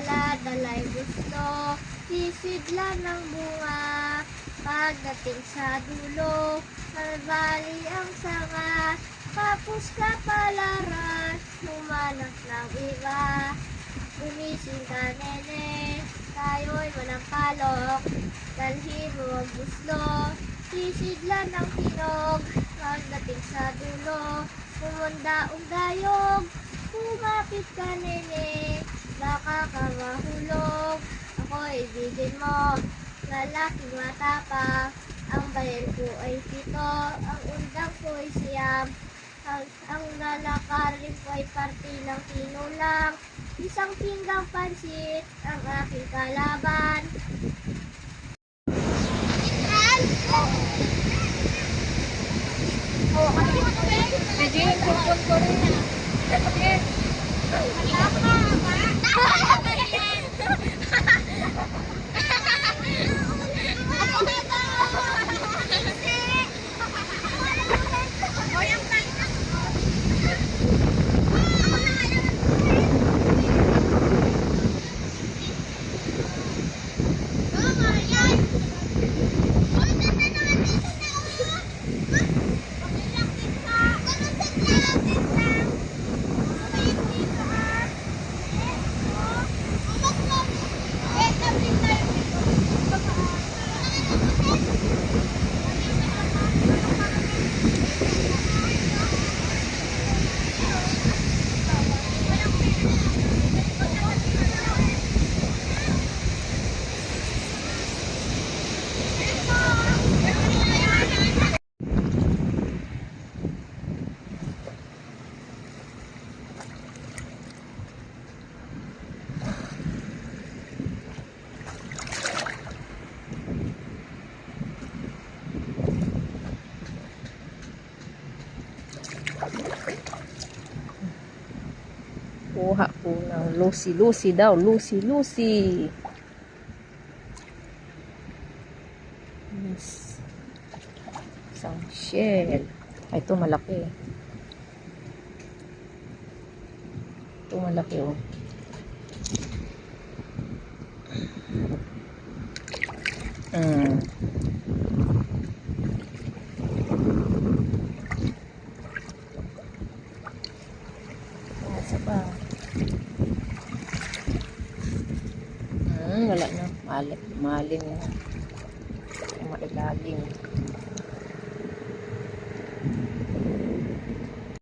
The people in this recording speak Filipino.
dala-dala'y gusto, sisidlan ng bunga. Pagdating sa dulo, nabali ang sanga, tapos kapalaran, humanap ng iba. Gumising ka, nene, tayo'y manampalok, dalhin mo ang gusto, sisidlan ng tinog. Pagdating sa dulo, pumanda ang dayog, kumapit ka, nene, baka ka mahulog. Ako'y ibigin mo, lalaking matapang, ang bayan ko ay 7, ang undang ko ay 9, ang lalakarin ko ay parte ng tinulang, isang pinggang pansit, ang aking kalaban. Kuha po ng Lucy daw. Lucy. Yes. Isang shell. Ay, ito malaki. Ito malaki, oh. Nasa pa. Wala na. Malim na. Mailalim.